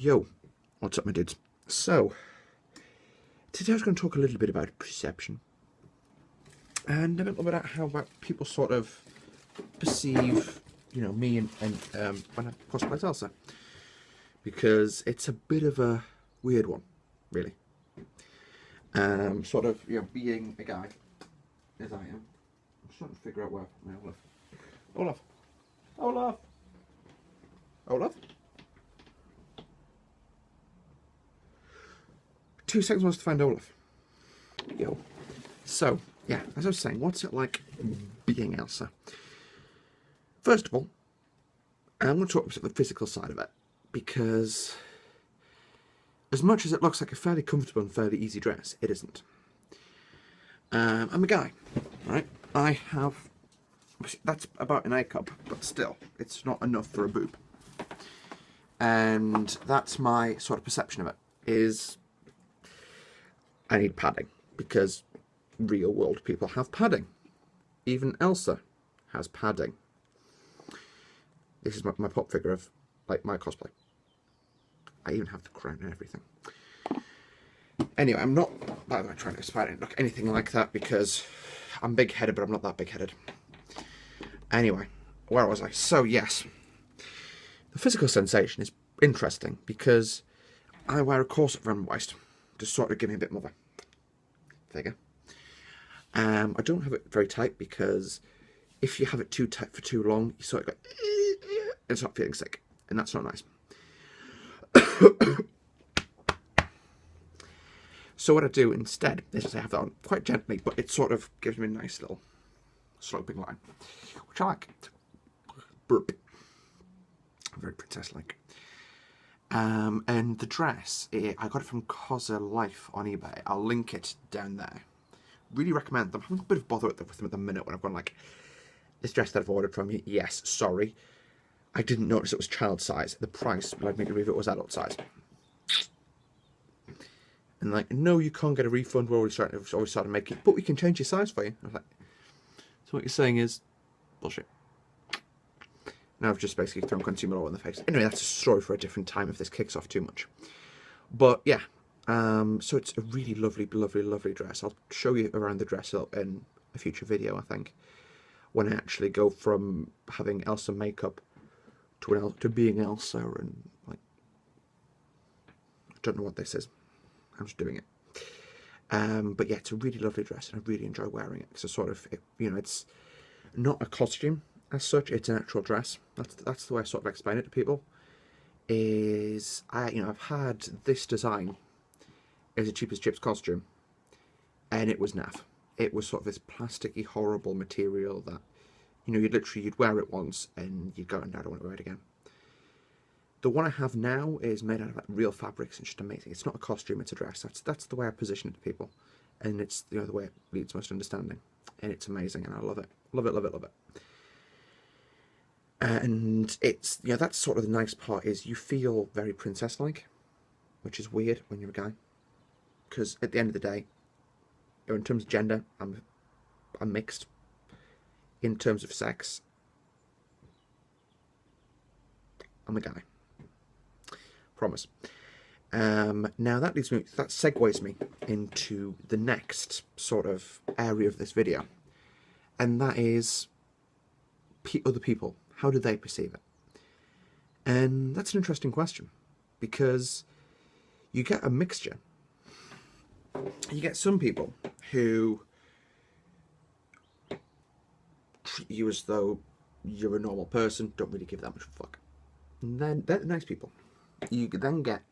Yo, what's up my dudes? So, today I was going to talk a little bit about perception. And a little bit about how people sort of perceive, me and when I cosplay Elsa. Because it's a bit of a weird one, really. Sort of, being a guy, as I am. I'm trying to figure out where my Olaf. Olaf? 2 seconds was to find Olaf. Yo. So, yeah, as I was saying, what's it like being Elsa? First of all, I'm going to talk about the physical side of it, because as much as it looks like a fairly comfortable and fairly easy dress, it isn't. I'm a guy, right? I have, that's about an A cup, but still, it's not enough for a boob. And that's my sort of perception of it, is I need padding, because real world people have padding. Even Elsa has padding. This is my pop figure of, like, my cosplay. I even have the crown and everything. Anyway, I'm not, by the way, trying to aspire to look anything like that, because I'm big-headed, but I'm not that big-headed. Anyway, where was I? So, yes. The physical sensation is interesting, because I wear a corset around my waist to sort of give me a bit more of a figure. I don't have it very tight, because if you have it too tight for too long, you sort of go and start feeling sick, and that's not nice. So what I do instead is I have that on quite gently, but it sort of gives me a nice little sloping line, which I like. Burp. Very princess-like. And the dress, I got it from Cosza Life on eBay. I'll link it down there. Really recommend them. I'm having a bit of bother with them at the minute when I've gone like, this dress that I've ordered from you, yes, sorry. I didn't notice it was child size. The price led me to believe it was adult size. And like, no, you can't get a refund. We're already starting making it, but we can change your size for you. I was like, so what you're saying is bullshit. Now I've just basically thrown consumer law in the face. Anyway, that's a story for a different time if this kicks off too much. But yeah, so it's a really lovely, lovely, lovely dress. I'll show you around the dress in a future video, I think, when I actually go from having Elsa makeup to being Elsa, and like, I don't know what this is. I'm just doing it. But yeah, it's a really lovely dress, and I really enjoy wearing it. So sort of, it's not a costume as such. It's an actual dress. That's the way I sort of explain it to people. Is I've had this design as a cheap as chips costume, and it was naff. It was sort of this plasticky, horrible material that you'd wear it once and you'd go, and I don't want to wear it again. The one I have now is made out of like real fabrics and just amazing. It's not a costume, it's a dress. That's the way I position it to people. And it's the way it leads most understanding. And it's amazing, and I love it. Love it, love it, love it. And it's, that's sort of the nice part, is you feel very princess-like, which is weird when you're a guy. Because at the end of the day, in terms of gender, I'm mixed. In terms of sex, I'm a guy. Promise. Now that segues me into the next sort of area of this video, and that is other people. How do they perceive it? And that's an interesting question, because you get a mixture. You get some people who treat you as though you're a normal person, don't really give that much of a fuck. And then they're the nice people. You then get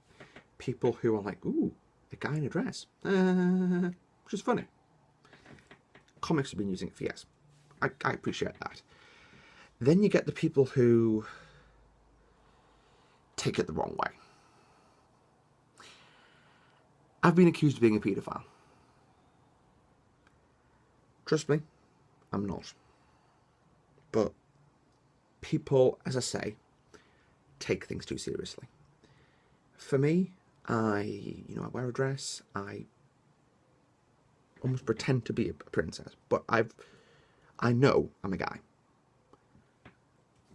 people who are like, ooh, a guy in a dress. Which is funny. Comics have been using it for years. I appreciate that. Then you get the people who take it the wrong way. I've been accused of being a paedophile. Trust me, I'm not. But people, as I say, take things too seriously. For me, I wear a dress. I almost pretend to be a princess, but I know I'm a guy.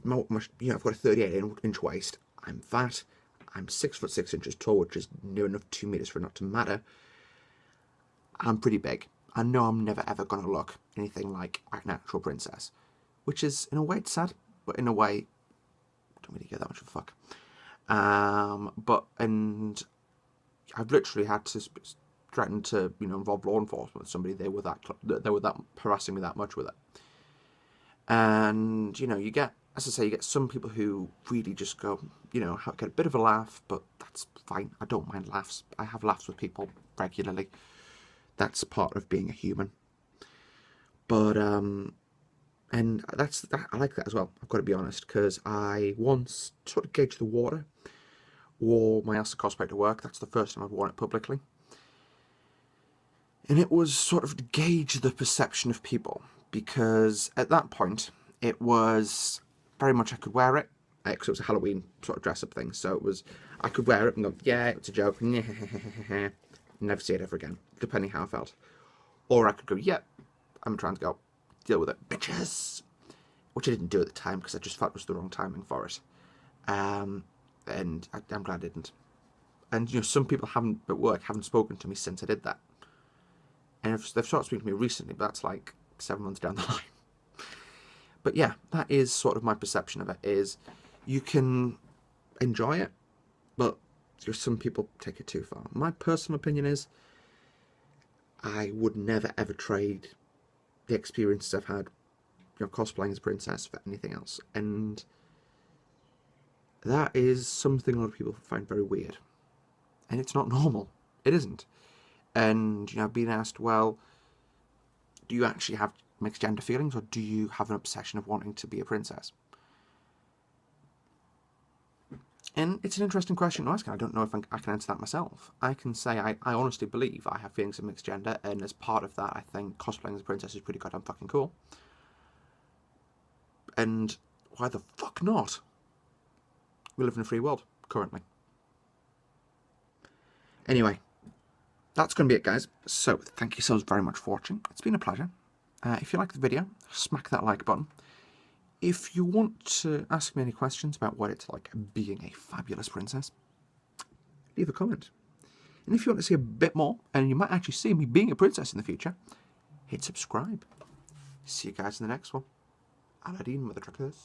I've got a 38-inch waist. I'm fat. I'm 6'6" tall, which is near enough 2 meters for it not to matter. I'm pretty big. I know I'm never ever going to look anything like an actual princess, which is, in a way, it's sad, but in a way, I don't really get that much of a fuck. And I've literally had to threaten to, involve law enforcement with somebody. They were that harassing me that much with it. And you get, as I say, you get some people who really just go, get a bit of a laugh, but that's fine. I don't mind laughs. I have laughs with people regularly. That's part of being a human. But and I like that as well. I've got to be honest, because I once sort of gauged the water. Wore my Elsa cosplay to work. That's the first time I've worn it publicly. And it was sort of to gauge the perception of people, because at that point it was very much I could wear it, because it was a Halloween sort of dress-up thing. So it was, I could wear it and go, yeah, it's a joke, never see it ever again, depending how I felt. Or I could go, yeah, I'm trying to go, deal with it, bitches. Which I didn't do at the time, because I just felt it was the wrong timing for it. And I'm glad I didn't. And some people at work haven't spoken to me since I did that. And they've started speaking to me recently, but that's like 7 months down the line. But yeah, that is sort of my perception of it, is you can enjoy it, but some people take it too far. My personal opinion is I would never ever trade the experiences I've had, cosplaying as a princess for anything else. And that is something a lot of people find very weird. And it's not normal. It isn't. And, being asked, well, do you actually have mixed gender feelings, or do you have an obsession of wanting to be a princess? And it's an interesting question to ask. I don't know if I can answer that myself. I can say I honestly believe I have feelings of mixed gender, and as part of that, I think cosplaying as a princess is pretty goddamn fucking cool. And why the fuck not? We live in a free world, currently. Anyway, that's going to be it, guys. So, thank you so very much for watching. It's been a pleasure. If you liked the video, smack that like button. If you want to ask me any questions about what it's like being a fabulous princess, leave a comment. And if you want to see a bit more, and you might actually see me being a princess in the future, hit subscribe. See you guys in the next one. Aladdin, mother truckers.